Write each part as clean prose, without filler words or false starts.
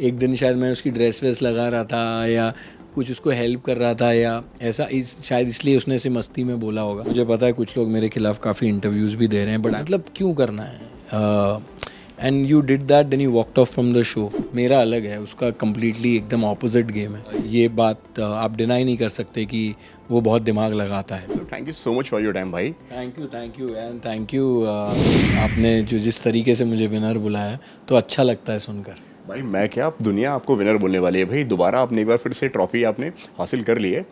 एक दिन शायद मैं उसकी ड्रेस वेस लगा रहा था या कुछ उसको हेल्प कर रहा था या ऐसा शायद इसलिए उसने ऐसे मस्ती में बोला होगा। मुझे पता है कुछ लोग मेरे खिलाफ काफ़ी इंटरव्यूज़ भी दे रहे हैं, बट मतलब क्यों करना है। And you did that, then you walked off from the show. मेरा अलग है, उसका कम्प्लीटली एकदम ऑपोजिट गेम है। ये बात आप डिनाई नहीं कर सकते कि वो बहुत दिमाग लगाता है। Thank you so much for your time भाई। Thank you and thank you. आपने जो जिस तरीके से मुझे विनर बुलाया तो अच्छा लगता है सुनकर। भाई मैं क्या, आप दुनिया आपको विनर बोलने वाली है भाई। दोबारा आपने एक बार फिर से ट्रॉफी आपने हासिल कर ली है।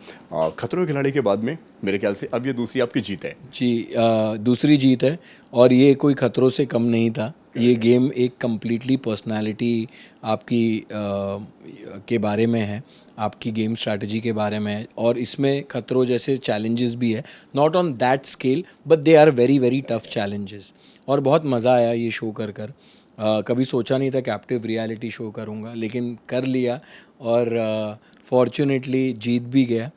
खतरों के खिलाड़ी के बाद में मेरे ख्याल से अब ये दूसरी आपकी जीत है। जी, दूसरी जीत है और ये कोई खतरों से कम नहीं था। ये गेम एक कम्प्लीटली पर्सनालिटी आपकी के बारे में है, आपकी गेम स्ट्रैटेजी के बारे में है, और इसमें खतरों जैसे चैलेंजेस भी है, not on that scale but they are very very tough challenges. और बहुत मज़ा आया ये शो कर कर। कभी सोचा नहीं था कैप्टिव रियलिटी शो करूँगा, लेकिन कर लिया और फॉर्चुनेटली जीत भी गया।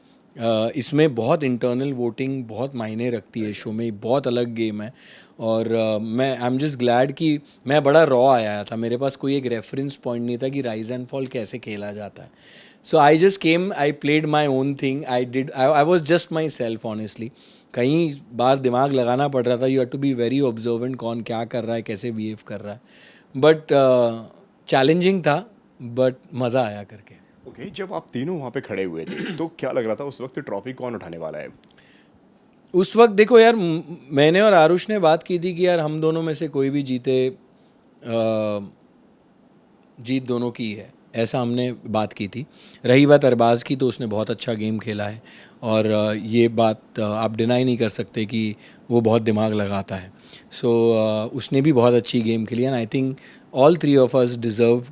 इसमें बहुत इंटरनल वोटिंग बहुत मायने रखती है शो में, बहुत अलग गेम है। और मैं आई एम जस्ट ग्लैड कि मैं बड़ा रॉ आया था, मेरे पास कोई एक रेफरेंस पॉइंट नहीं था कि राइज एंड फॉल कैसे खेला जाता है। So I just came, I played my own thing, I was just myself honestly. कई बार दिमाग लगाना पड़ रहा था, you have to be very observant, कौन क्या कर रहा है, कैसे बिहेव कर रहा है। बट चैलेंजिंग था, बट मज़ा आया करके। ओके, जब आप तीनों वहाँ पे खड़े हुए थे तो क्या लग रहा था उस वक्त ट्रॉफी कौन उठाने वाला है? उस वक्त देखो यार, मैंने और आरुष ने बात की थी कि यार हम दोनों में से कोई भी जीते, जीत दोनों की है, ऐसा हमने बात की थी। रही बात अरबाज़ की, तो उसने बहुत अच्छा गेम खेला है और ये बात आप डिनाई नहीं कर सकते कि वो बहुत दिमाग लगाता है। सो उसने भी बहुत अच्छी गेम खेली and I think all three of us deserve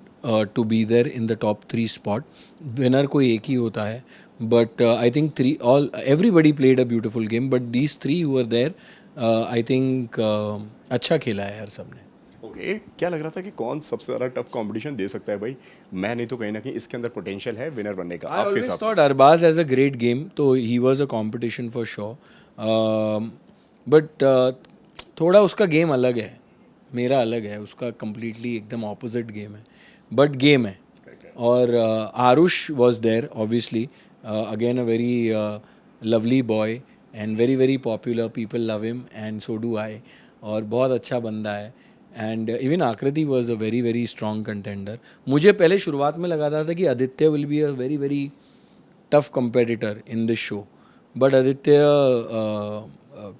to be there in the top 3 spot. Winner कोई एक ही होता है, but I think everybody played a beautiful game, but these 3 who were there, I think अच्छा खेला है हर सब ने। ओके, क्या लग रहा था कि कौन सबसे ज़्यादा टफ कंपटीशन दे सकता है भाई? मैं नहीं तो कहीं ना कहीं इसके अंदर पोटेंशियल है विनर बनने का I आपके always हिसाब से? thought Arbaz has a great game, तो he was a competition for sure. But थोड़ा उसका गेम अलग है, मेरा अलग है, उसका completely एकदम opposite गेम है, बट गेम है। और Aarush was there obviously, again a very lovely boy and very very popular, people love him and so do I. और बहुत अच्छा बंदा है। And even Aakriti was a very very strong contender. मुझे पहले शुरुआत में लगा था कि Aditya will be a very very tough competitor in this show, but Aditya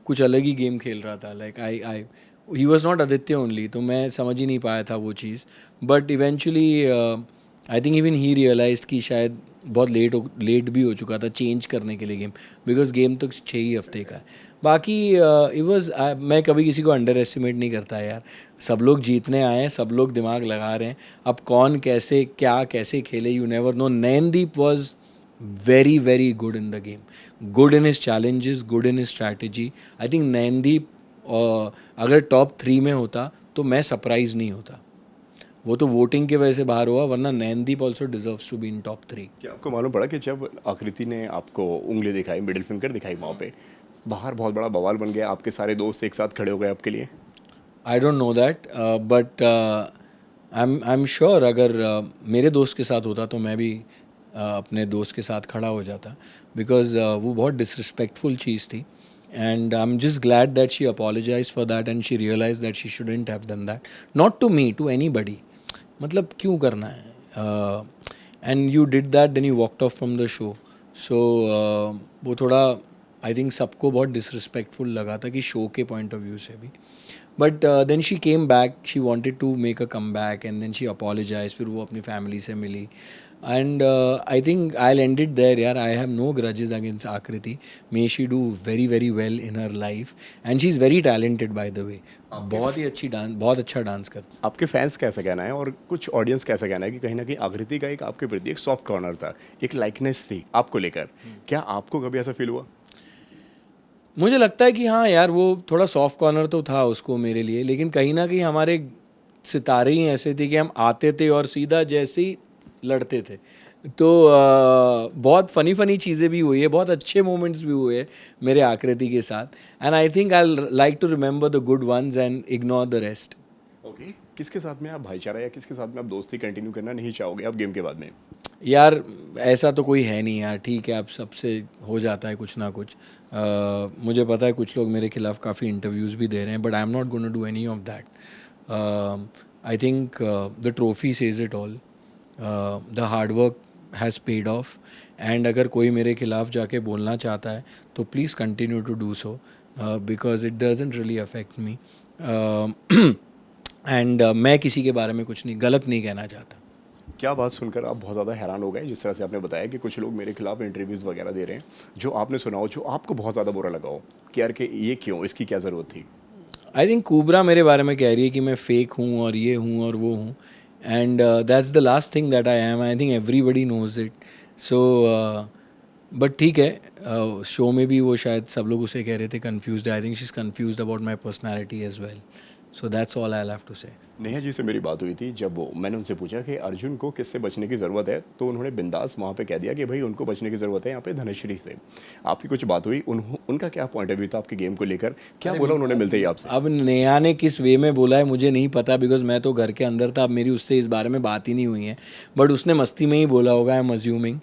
कुछ अलग ही गेम खेल रहा था। Like I he was not Aditya only, तो मैं समझ ही नहीं पाया था वो चीज़। But eventually I think even he realize कि शायद बहुत लेट भी हो चुका था चेंज करने के लिए गेम, बिकॉज गेम तो 6 ही हफ्ते का है। बाकी इट वॉज, मैं कभी किसी को अंडर एस्टिमेट नहीं करता यार। सब लोग जीतने आए हैं, सब लोग दिमाग लगा रहे हैं। अब कौन कैसे क्या कैसे खेले, you never know. Naindeep was very very good in the game, good in his challenges, good in his strategy. I think नैनदीप अगर टॉप 3 में होता तो मैं सरप्राइज नहीं होता। वो तो वोटिंग की वजह से बाहर हुआ, वरना Naindeep also deserves to be in top 3। क्या आपको मालूम पड़ा कि जब आकृति ने आपको उंगली दिखाई, मिडिल फिंगर दिखाई, वहाँ पे बाहर बहुत बड़ा बवाल बन गया, आपके सारे दोस्त एक साथ खड़े हो गए आपके लिए? I don't know that, but I am sure अगर मेरे दोस्त के साथ होता तो मैं भी अपने दोस्त के साथ खड़ा हो जाता, बिकॉज वो बहुत डिसरिस्पेक्टफुल चीज़ थी। And I am just glad that she apologize for that and she realize that she shouldn't have done that, not to me, to anybody. मतलब क्यों करना है। And you did that, then you walked off from the show. So वो थोड़ा I think सबको बहुत disrespectful लगा था कि शो के पॉइंट ऑफ व्यू से भी। But then she came back, she wanted to make a comeback and then she apologize. फिर वो अपनी फैमिली से मिली and I think I'll end it there यार। I have no grudges against Aakriti, may she do very very well in her life and she is very talented by the way. बहुत ही अच्छी dance, बहुत अच्छा dance करती। आपके fans कैसा कहना है और कुछ ऑडियंस कैसा कहना है कि कहीं ना कहीं आकृति का एक आपके प्रति एक सॉफ्ट कॉर्नर था, एक लाइकनेस थी आपको लेकर? क्या आपको कभी ऐसा फील हुआ? मुझे लगता है कि हाँ यार, वो थोड़ा सॉफ्ट कॉर्नर तो था उसको मेरे लिए, लेकिन कहीं ना कहीं हमारे सितारे ही ऐसे थे कि हम आते थे और सीधा जैसे ही लड़ते थे। तो बहुत फ़नी फ़नी चीज़ें भी हुई है, बहुत अच्छे मोमेंट्स भी हुए मेरे आकृति के साथ। And I think I like to remember the good ones and ignore the rest. Okay, किसके साथ में आप भाईचारा या किसके साथ में आप दोस्ती कंटिन्यू करना नहीं चाहोगे आप गेम के बाद में? यार ऐसा तो कोई है नहीं यार, ठीक है, आप सबसे हो जाता है कुछ ना कुछ। मुझे पता है कुछ लोग मेरे खिलाफ काफ़ी इंटरव्यूज़ भी दे रहे हैं, but I am not gonna do any of that. I think the trophy says it all, the hard work has paid off, and अगर कोई मेरे खिलाफ जाके बोलना चाहता है तो please continue to do so, because it doesn't really affect me, and मैं किसी के बारे में कुछ नहीं गलत नहीं कहना चाहता। क्या बात सुनकर आप बहुत ज़्यादा हैरान हो गए जिस तरह से आपने बताया कि कुछ लोग मेरे खिलाफ इंटरव्यूज़ वगैरह दे रहे हैं, जो आपने सुना हो, जो आपको बहुत ज़्यादा बुरा लगा हो कि यार कि ये क्यों, इसकी क्या ज़रूरत थी? आई थिंक कुबरा मेरे बारे में कह रही है कि मैं फेक हूँ और ये हूँ और वो हूँ, and that's the last thing that I am. I think everybody knows it. So but ठीक है, शो में भी वो शायद सब लोग उसे कह रहे थे confused. I think she is confused about my personality as well. So that's all I have to say. Neha जी से मेरी बात हुई थी, जब मैंने उनसे पूछा कि अर्जुन को किससे बचने की ज़रूरत है, तो उन्होंने बिंदास वहाँ पे कह दिया कि भाई उनको बचने की ज़रूरत है यहाँ पे धनश्री से। आपकी कुछ बात हुई, उनका क्या पॉइंट ऑफ व्यू था आपके गेम को लेकर, क्या बोला उन्होंने मिलते ही आपसे? अब नेहा ने किस वे में बोला है मुझे नहीं पता, बिकॉज मैं तो घर के अंदर था, अब मेरी उससे इस बारे में बात ही नहीं हुई है। बट उसने मस्ती में ही बोला होगा, आई एम अज्यूमिंग।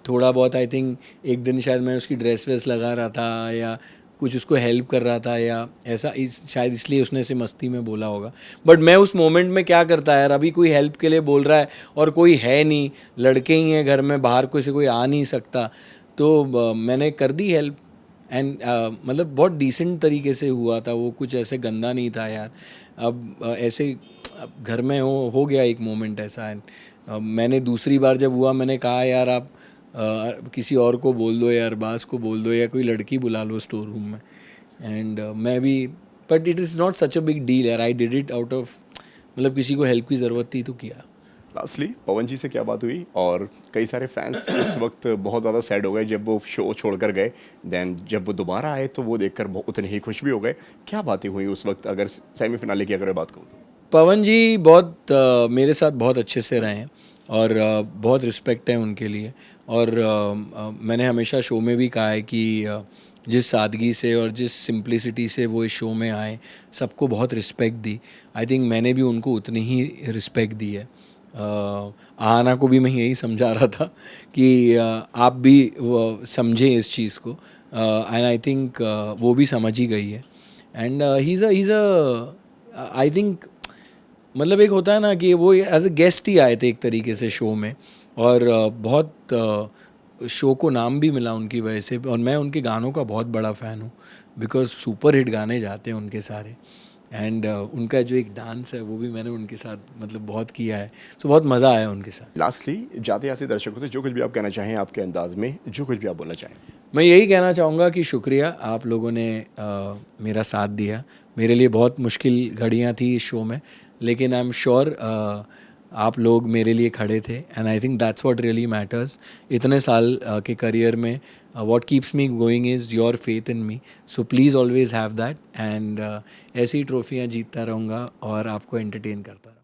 थोड़ा बहुत आई थिंक एक दिन शायद मैं उसकी ड्रेस वेस लगा रहा था या कुछ उसको हेल्प कर रहा था, या ऐसा शायद इसलिए उसने इसे मस्ती में बोला होगा। बट मैं उस मोमेंट में क्या करता है यार, अभी कोई हेल्प के लिए बोल रहा है और कोई है नहीं, लड़के ही हैं घर में, बाहर कोई से कोई आ नहीं सकता, तो मैंने कर दी हेल्प। एंड मतलब बहुत डिसेंट तरीके से हुआ था वो, कुछ ऐसे गंदा नहीं था यार। अब ऐसे अब घर में हो गया एक मोमेंट ऐसा। एंड मैंने दूसरी बार जब हुआ मैंने कहा यार आप किसी और को बोल दो या अरबाज को बोल दो या कोई लड़की बुला लो स्टोर रूम में। एंड मैं भी, but it is not such a big deal यार, I did it out of, मतलब किसी को हेल्प की ज़रूरत थी तो किया। लास्टली पवन जी से क्या बात हुई? और कई सारे फैंस इस वक्त बहुत ज़्यादा सैड हो गए जब वो शो छोड़कर गए, देन जब वो दोबारा आए तो वो देखकर उतने ही खुश भी हो गए। क्या बातें हुई उस वक्त, अगर सेमीफिनाले की अगर मैं बात करूँ तो? पवन जी बहुत मेरे साथ बहुत अच्छे से रहे हैं, और बहुत रिस्पेक्ट है उनके लिए। और मैंने हमेशा शो में भी कहा है कि जिस सादगी से और जिस सिंप्लिसिटी से वो इस शो में आए, सबको बहुत रिस्पेक्ट दी। आई थिंक मैंने भी उनको उतनी ही रिस्पेक्ट दी है। आना को भी मैं यही समझा रहा था कि आप भी समझें इस चीज़ को, एंड आई थिंक वो भी समझ ही गई है। And he is a I think, मतलब एक होता है ना कि वो एज अ गेस्ट ही आए थे एक तरीके से शो में, और बहुत शो को नाम भी मिला उनकी वजह से। और मैं उनके गानों का बहुत बड़ा फ़ैन हूँ, बिकॉज सुपर हिट गाने जाते हैं उनके सारे। एंड उनका जो एक डांस है वो भी मैंने उनके साथ मतलब बहुत किया है, सो बहुत मज़ा आया उनके साथ। लास्टली जाते जाते दर्शकों से जो कुछ भी आप कहना चाहें आपके अंदाज में, जो कुछ भी आप बोलना चाहें। मैं यही कहना चाहूँगा कि शुक्रिया, आप लोगों ने मेरा साथ दिया। मेरे लिए बहुत मुश्किल घड़ियाँ थी इस शो में, लेकिन आई एम श्योर आप लोग मेरे लिए खड़े थे, and I think that's what really matters. इतने साल के करियर में what keeps me going is your faith in me, so please always have that. And ऐसी ट्रॉफियाँ जीतता रहूँगा और आपको एंटरटेन करता रहूँगा।